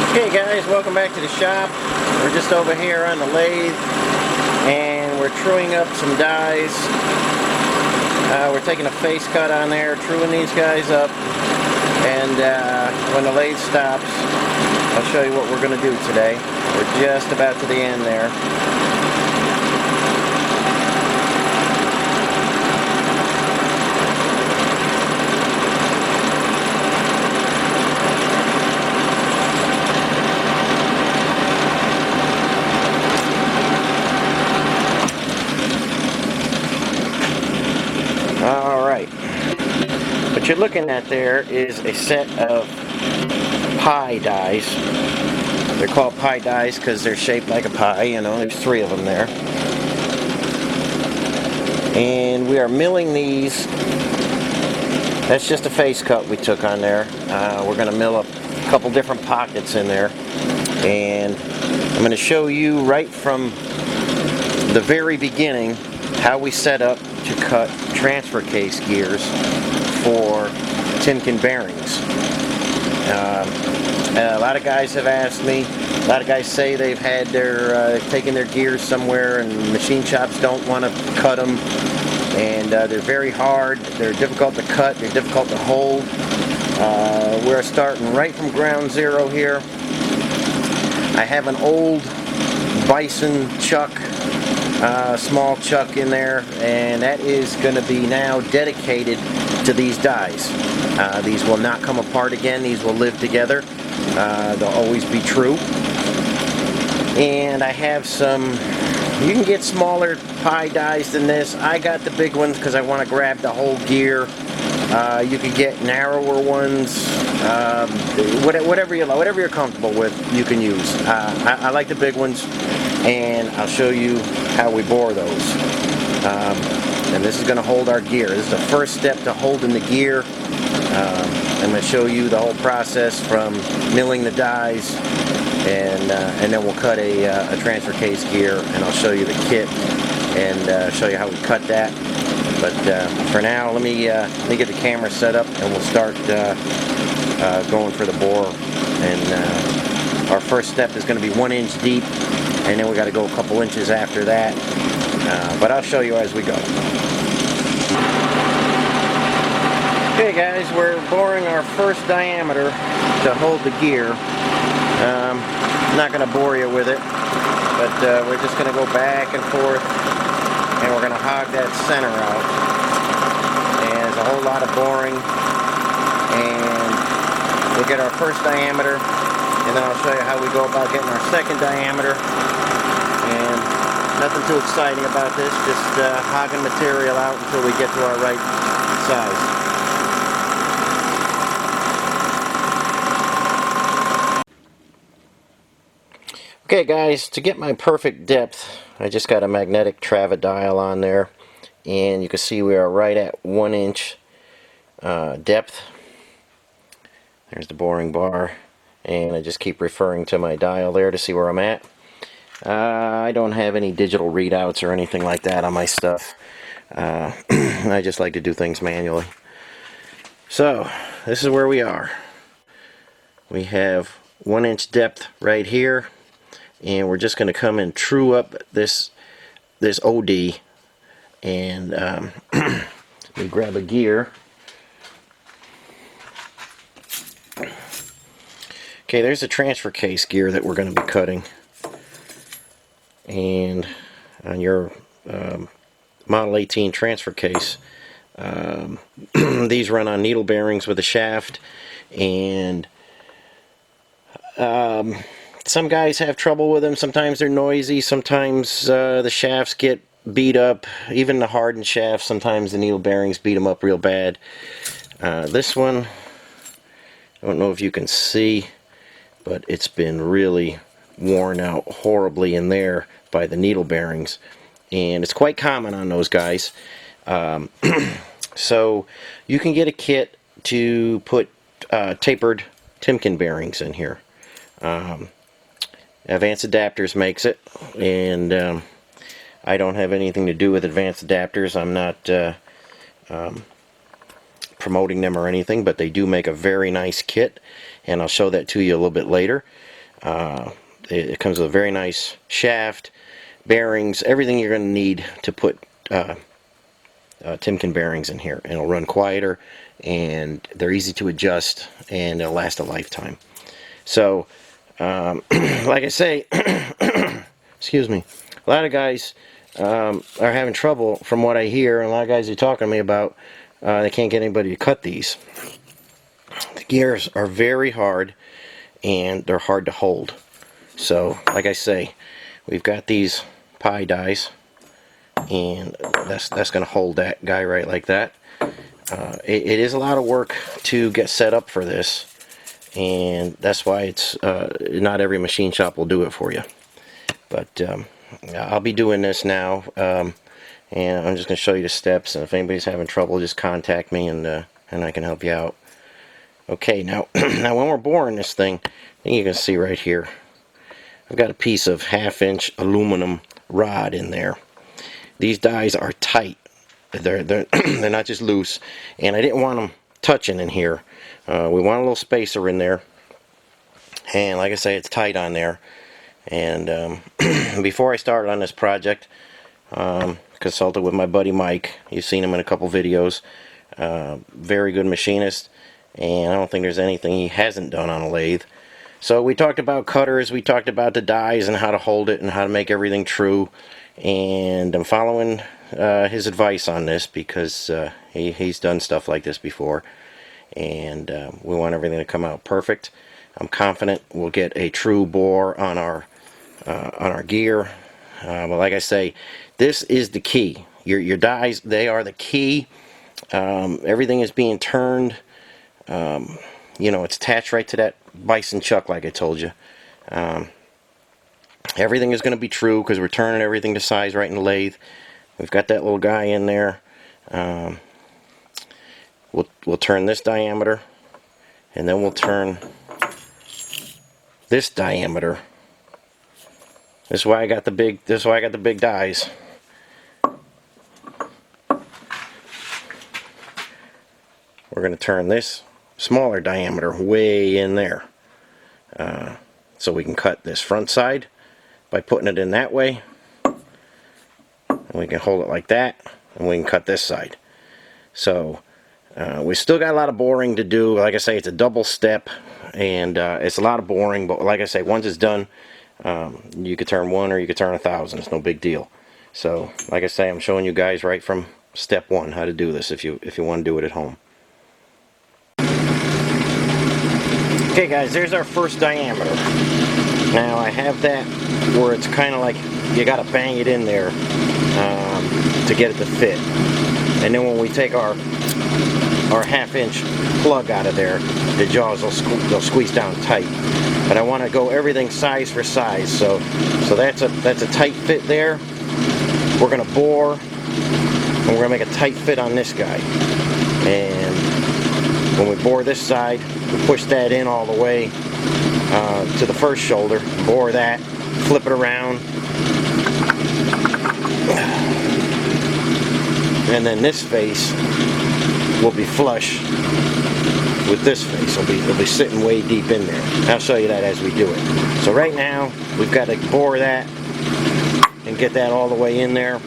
Hey guys, welcome back to the shop. We're just over here on the lathe and we're truing up some dies. We're taking a face cut on there, truing these guys up, and when the lathe stops, I'll show you what we're going to do today. We're just about to the end there. Alright, what you're looking at there is a set of pie dies. They're called pie dies because they're shaped like a pie, you know, there's 3 of them there. And we are milling these. That's just a face cut we took on there. We're going to mill up a couple different pockets in there. And I'm going to show you right from the very beginning how we set up to cut transfer case gears for Timken bearings. A lot of guys have asked me, a lot of guys say they've had their taken their gears somewhere and machine shops don't want to cut them, and they're very hard, they're difficult to cut, they're difficult to hold. We're starting right from ground zero here. I have an old Bison chuck, small chuck in there, and that is going to be now dedicated to these dies. These will not come apart again, these will live together. They'll always be true. And I have some, you can get smaller pie dies than this. I got the big ones because I want to grab the whole gear. You can get narrower ones, whatever you like, whatever you're comfortable with, you can use. I like the big ones, and I'll show you how we bore those. And this is going to hold our gear. This is the first step to holding the gear. I'm going to show you the whole process from milling the dies, and then we'll cut a transfer case gear, and I'll show you the kit and show you how we cut that. But for now, let me get the camera set up, and we'll start going for the bore. And our first step is going to be 1 inch deep, and then we got to go a couple inches after that. But I'll show you as we go. Okay guys, we're boring our first diameter to hold the gear. I'm not going to bore you with it, but we're just going to go back and forth, and we're going to hog that center out. And there's a whole lot of boring, and we'll get our first diameter, and then I'll show you how we go about getting our second diameter. And nothing too exciting about this, just hogging material out until we get to our right size. Okay guys, to get my perfect depth, I just got a magnetic travadial on there, and you can see we are right at 1 inch depth. There's the boring bar, and I just keep referring to my dial there to see where I'm at. I don't have any digital readouts or anything like that on my stuff. I just like to do things manually. So, this is where we are. We have 1 inch depth right here. And we're just going to come and true up this OD, and we grab a gear. Okay, there's a transfer case gear that we're going to be cutting, and on your Model 18 transfer case, these run on needle bearings with a shaft, and some guys have trouble with them. Sometimes they're noisy, sometimes the shafts get beat up. Even the hardened shafts, sometimes the needle bearings beat them up real bad. This one, I don't know if you can see, but it's been really worn out horribly in there by the needle bearings, and it's quite common on those guys. So you can get a kit to put tapered Timken bearings in here. Advanced Adapters makes it, and I don't have anything to do with Advanced Adapters. I'm not promoting them or anything, but they do make a very nice kit, and I'll show that to you a little bit later. It comes with a very nice shaft, bearings, everything you're going to need to put Timken bearings in here. And it'll run quieter, and they're easy to adjust, and they'll last a lifetime. So, like I say, excuse me, a lot of guys are having trouble, from what I hear, and a lot of guys are talking to me about they can't get anybody to cut these. The gears are very hard, and they're hard to hold. So, like I say, we've got these pie dies, and that's going to hold that guy right like that. It is a lot of work to get set up for this, and that's why it's not every machine shop will do it for you. But I'll be doing this now, and I'm just going to show you the steps, and if anybody's having trouble, just contact me, and I can help you out. Okay, now now when we're boring this thing, I think you can see right here, I've got a piece of 1/2-inch aluminum rod in there. These dies are tight. They're they're not just loose, and I didn't want them touching in here. We want a little spacer in there, and like I say, it's tight on there. And before I started on this project, consulted with my buddy Mike. You've seen him in a couple videos. Very good machinist, and I don't think there's anything he hasn't done on a lathe. So we talked about cutters, we talked about the dies and how to hold it and how to make everything true. And I'm following his advice on this because he's done stuff like this before. And we want everything to come out perfect. I'm confident we'll get a true bore on our gear. But like I say, this is the key. Your dies, they are the key. Everything is being turned. You know, it's attached right to that bison chuck, like I told you. Everything is going to be true because we're turning everything to size right in the lathe. We've got that little guy in there. We'll turn this diameter, and then we'll turn this diameter. This is why I got the big. This is why I got the big dies. We're going to turn this smaller diameter way in there, so we can cut this front side by putting it in that way, and we can hold it like that, and we can cut this side. So we still got a lot of boring to do. Like I say, it's a double step, and it's a lot of boring, but like I say, once it's done, you could turn 1 or you could turn 1,000. It's no big deal. So like I say, I'm showing you guys right from step 1 how to do this if you want to do it at home. Okay guys, there's our first diameter. Now I have that where it's kind of like you got to bang it in there to get it to fit. And then when we take our 1/2-inch plug out of there, the jaws they'll squeeze down tight. But I want to go everything size for size. So that's a tight fit there. We're gonna bore, and we're gonna make a tight fit on this guy. And when we bore this side, we push that in all the way to the first shoulder, bore that, flip it around, and then this face will be flush with this face. It'll be sitting way deep in there. I'll show you that as we do it. So right now, we've got to bore that and get that all the way in there.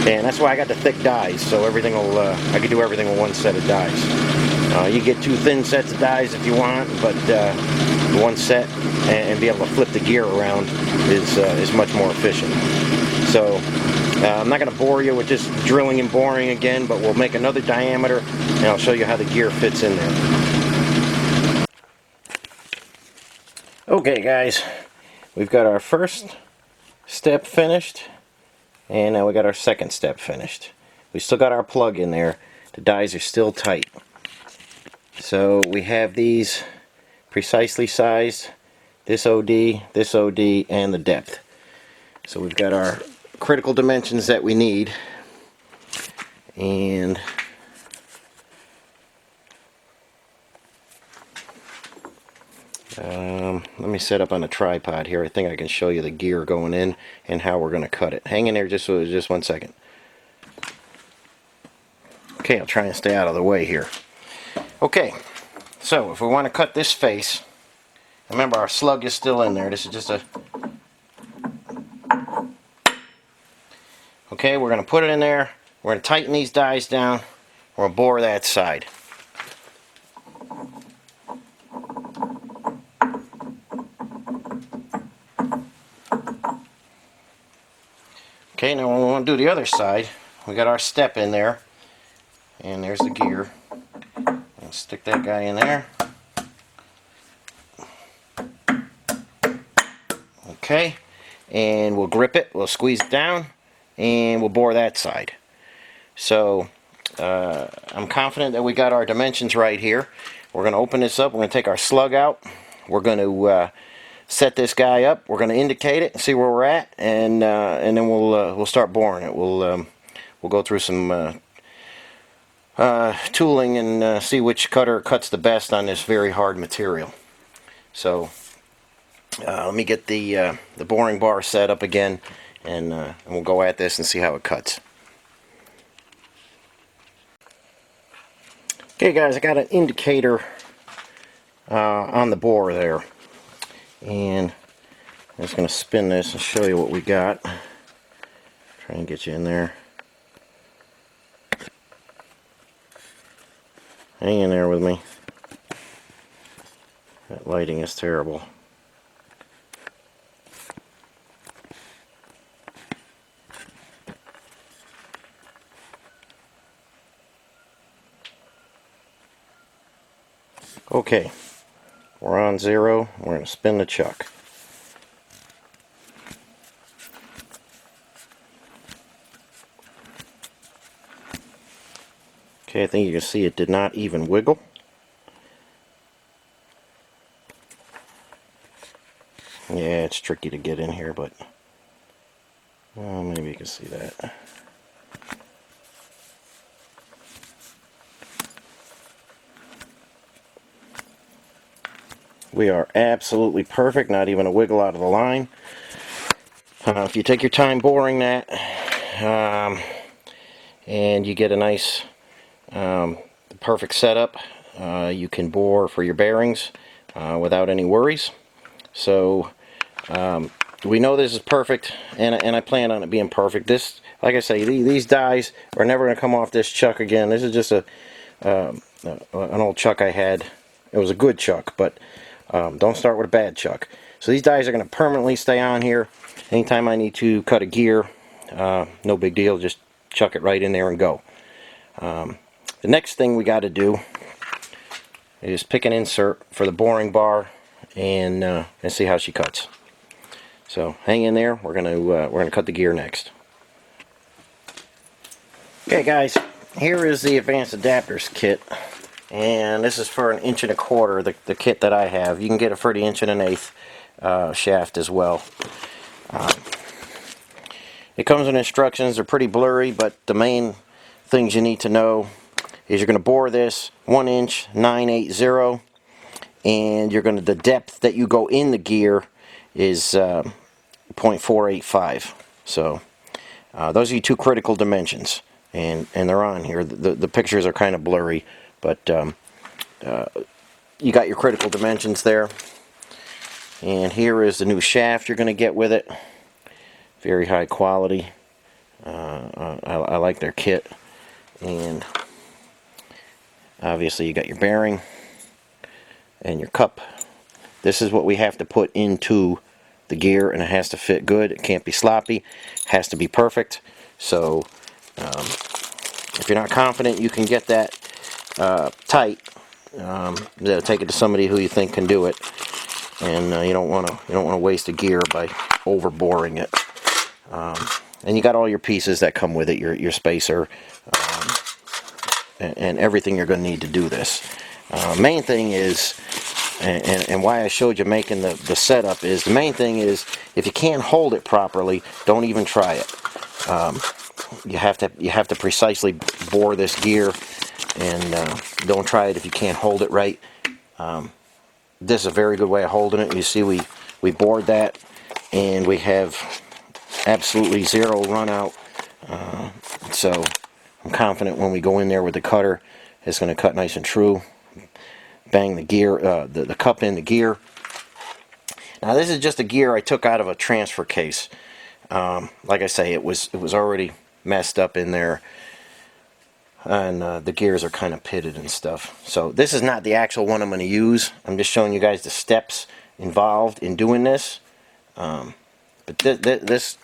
And that's why I got the thick dies, so everything will, I can do everything with one set of dies. You get 2 thin sets of dies if you want, but one set and be able to flip the gear around is much more efficient. So I'm not going to bore you with just drilling and boring again, but we'll make another diameter, and I'll show you how the gear fits in there. Okay guys, we've got our first step finished, and now we got our second step finished. We still got our plug in there. The dies are still tight. So we have these precisely sized, this OD, and the depth. So we've got our critical dimensions that we need, and let me set up on a tripod here. I think I can show you the gear going in and how we're going to cut it. Hang in there just 1 second. Okay, I'll try and stay out of the way here. Okay, so if we want to cut this face, Remember, our slug is still in there. This is just a... Okay, we're going to put it in there. We're going to tighten these dies down. We're going to bore that side. Okay, now when we want to do the other side, we got our step in there. And there's the gear. I'll stick that guy in there. Okay, and we'll grip it, we'll squeeze it down, and we'll bore that side. So I'm confident that we got our dimensions right here. We're going to open this up, we're going to take our slug out, we're going to set this guy up, we're going to indicate it and see where we're at, and then we'll start boring it. We'll go through some tooling and see which cutter cuts the best on this very hard material. So let me get the boring bar set up again, and we'll go at this and see how it cuts. Okay guys, I got an indicator on the bore there, and I'm just going to spin this and show you what we got. Try and get you in there. Hang in there with me. That lighting is terrible. Okay, we're on 0. We're going to spin the chuck. Okay, I think you can see it did not even wiggle. Yeah, it's tricky to get in here, but maybe you can see that. We are absolutely perfect, not even a wiggle out of the line. If you take your time boring that, and you get a nice perfect setup, you can bore for your bearings without any worries. So we know this is perfect, and I plan on it being perfect. This, like I say, these dies are never going to come off this chuck again. This is just an old chuck I had. It was a good chuck, but don't start with a bad chuck. So these dies are going to permanently stay on here. Anytime I need to cut a gear, no big deal, just chuck it right in there and go. The next thing we got to do is pick an insert for the boring bar and see how she cuts. So hang in there. We're gonna cut the gear next. Okay, guys, here is the advanced adapters kit, and this is for 1.25 inches. The kit that I have. You can get it for the 1 1/8 shaft as well. It comes with instructions. They're pretty blurry, but the main things you need to know is you're going to bore this 1 inch 980, and the depth that you go in the gear is 0.485. So those are your two critical dimensions, and they're on here. The pictures are kind of blurry, but you got your critical dimensions there. And here is the new shaft you're going to get with it. Very high quality. I like their kit. And obviously you got your bearing and your cup. This is what we have to put into the gear, and it has to fit good. It can't be sloppy. It has to be perfect. So if you're not confident you can get that tight, take it to somebody who you think can do it. And you don't want to waste a gear by over boring it. And you got all your pieces that come with it, your spacer, and everything you're going to need to do this. Main thing is, and why I showed you making the setup is, the main thing is, if you can't hold it properly, don't even try it. You have to precisely bore this gear, and don't try it if you can't hold it right. This is a very good way of holding it. You see, we bored that, and we have absolutely zero run out. So I'm confident when we go in there with the cutter, it's going to cut nice and true. Bang the gear, the cup in the gear, Now this is just a gear I took out of a transfer case. Like I say, it was already messed up in there, and the gears are kind of pitted and stuff. So this is not the actual one I'm going to use. I'm just showing you guys the steps involved in doing this. But this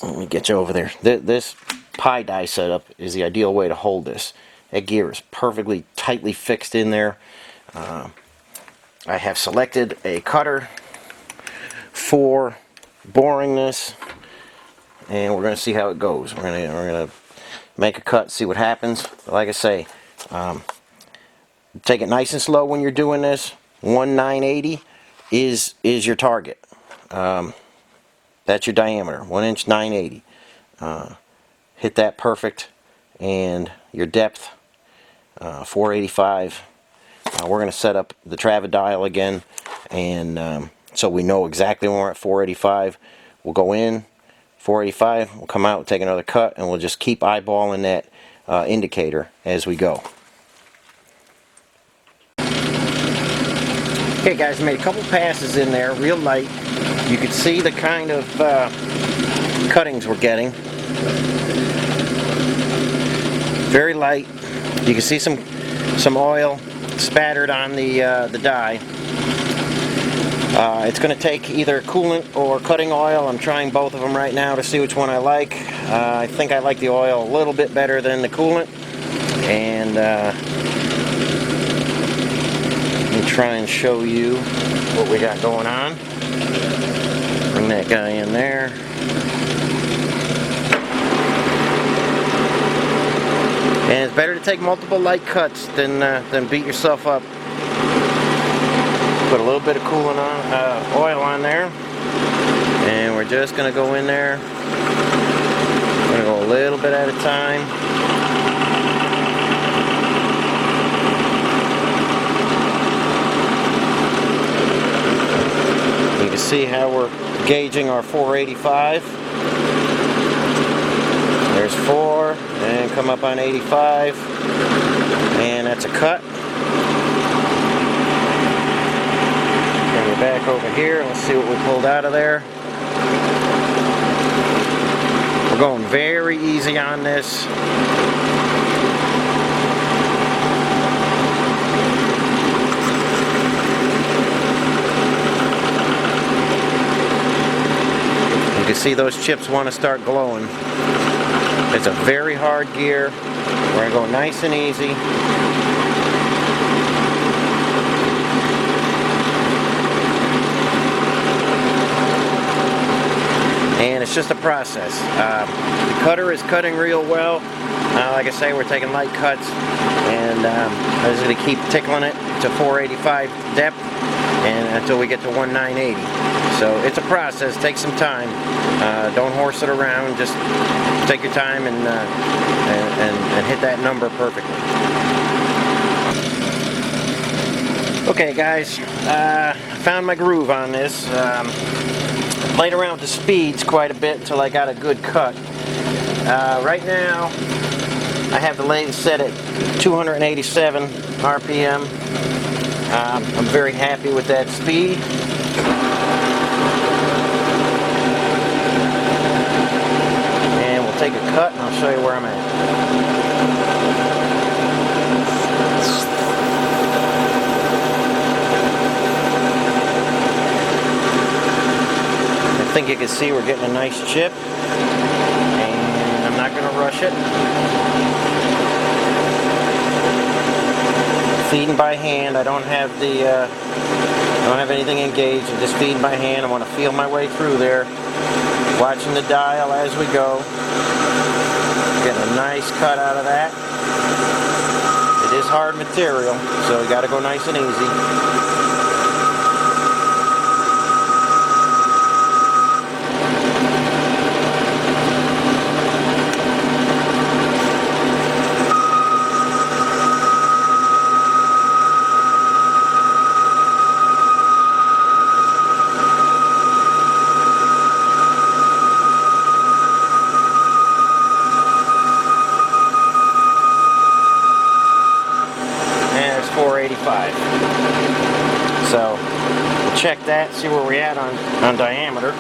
let me get you over there. This pie die setup is the ideal way to hold this. That gear is perfectly tightly fixed in there. I have selected a cutter for boring this, and we're going to see how it goes. We're going to make a cut, see what happens. But like I say, take it nice and slow when you're doing this. 1/980 is your target. That's your diameter, 1 inch 980. Hit that perfect, and your depth 485. We're going to set up the travel dial again, and so we know exactly when we're at 485. We'll go in 485, we'll come out, take another cut, and we'll just keep eyeballing that indicator as we go. Okay guys, I made a couple passes in there, real light. You can see the kind of cuttings we're getting. Very light. You can see some oil spattered on the die. It's going to take either coolant or cutting oil. I'm trying both of them right now to see which one I like. I think I like the oil a little bit better than the coolant. And let me try and show you what we got going on. Bring that guy in there. And it's better to take multiple light cuts than beat yourself up. Put a little bit of coolant on, oil on there, and we're just going to go in there. We're going to go a little bit at a time. You can see how we're gauging our 485. There's 4, and come up on 85, and that's a cut. Bring it back over here, and let's see what we pulled out of there. We're going very easy on this. You can see those chips want to start glowing. It's a very hard gear. We're going to go nice and easy. And it's just a process. The cutter is cutting real well. Like I say, we're taking light cuts, and I'm just going to keep tickling it to 485 depth and until we get to 1/980. So it's a process. Take some time. Don't horse it around. Just take your time and hit that number perfectly. Okay, guys. Found my groove on this. Played around with the speeds quite a bit until I got a good cut. Right now, I have the lathe set at 287 RPM. I'm very happy with that speed. And we'll take a cut and I'll show you where I'm at. I think you can see we're getting a nice chip, and I'm not going to rush it. Feeding by hand. I don't have anything engaged. I'm just feeding by hand. I want to feel my way through there, watching the dial as we go. Getting a nice cut out of that. It is hard material, so you got to go nice and easy. 485. So we'll check that, see where we're at on diameter.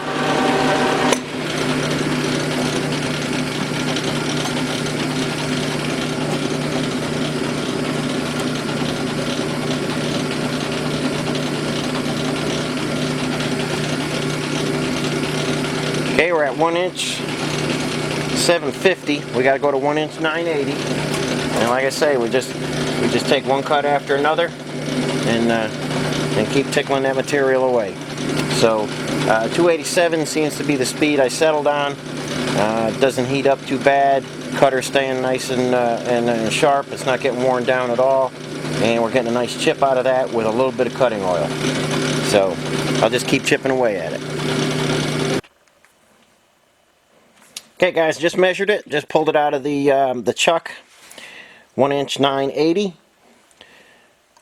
Okay, we're at 1 inch 750. We got to go to 1 inch 980. And like I say, we just take one cut after another, and keep tickling that material away. So 287 seems to be the speed I settled on. It doesn't heat up too bad. Cutter's staying nice and sharp. It's not getting worn down at all, and we're getting a nice chip out of that with a little bit of cutting oil. So I'll just keep chipping away at it. Okay guys, just measured it, just pulled it out of the chuck, 1 inch 980,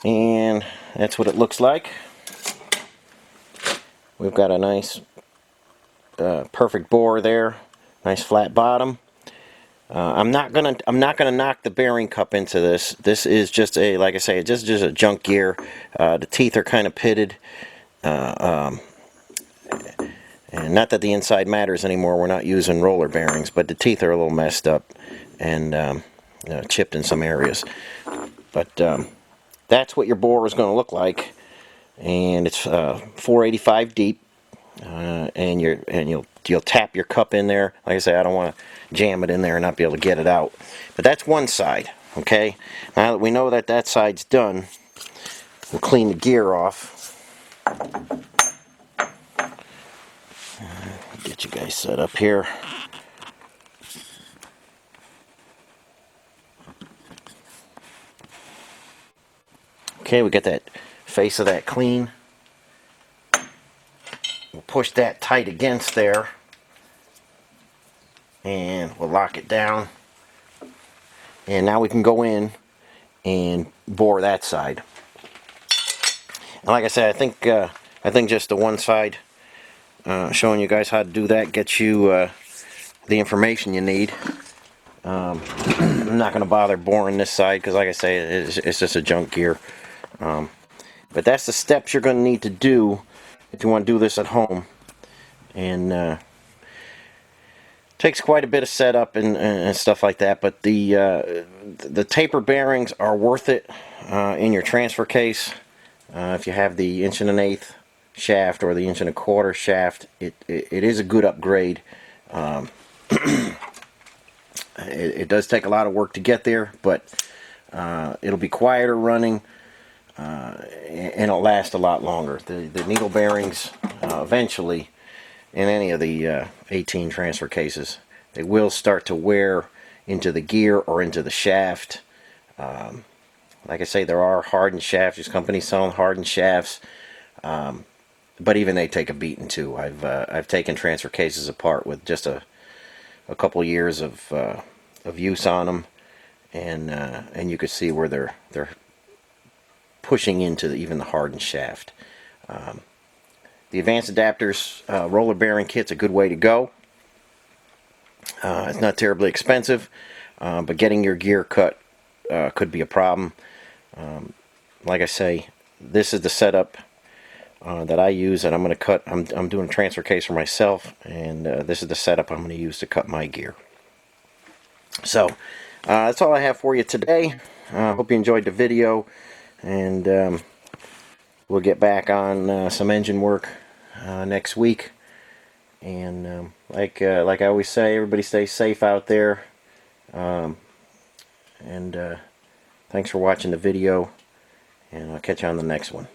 and that's what it looks like. We've got a nice perfect bore there, nice flat bottom. I'm not gonna knock the bearing cup into this. This is just a, like I say, just a junk gear. The teeth are kind of pitted. And not that the inside matters anymore, we're not using roller bearings, but the teeth are a little messed up and chipped in some areas. But that's what your bore is going to look like, and it's 485 deep, and you'll tap your cup in there. Like I say, I don't want to jam it in there and not be able to get it out. But that's one side. Okay. Now that we know that that side's done, we'll clean the gear off. Get you guys set up here. Okay, we got that face of that clean. We'll push that tight against there, and we'll lock it down. And now we can go in and bore that side. And like I said, I think just the one side, showing you guys how to do that, gets you the information you need. I'm not going to bother boring this side because, like I say, it's just a junk gear. But that's the steps you're going to need to do if you want to do this at home. And takes quite a bit of setup and stuff like that. But the taper bearings are worth it in your transfer case. If you have the 1 1/8" shaft or the 1 1/4" shaft, it is a good upgrade. It does take a lot of work to get there, but it'll be quieter running, and it'll last a lot longer. The needle bearings, eventually, in any of the 18 transfer cases, they will start to wear into the gear or into the shaft. Like I say, there are hardened shafts. There's companies selling hardened shafts, but even they take a beating too. I've taken transfer cases apart with just a couple years of use on them, and you could see where they're pushing into even the hardened shaft. The advanced adapters roller bearing kit's a good way to go. It's not terribly expensive, but getting your gear cut could be a problem. Like I say, this is the setup that I use, and I'm going to cut. I'm doing a transfer case for myself, and this is the setup I'm going to use to cut my gear. So that's all I have for you today. Hope you enjoyed the video, and we'll get back on some engine work next week. And like I always say, everybody stay safe out there. And thanks for watching the video, and I'll catch you on the next one.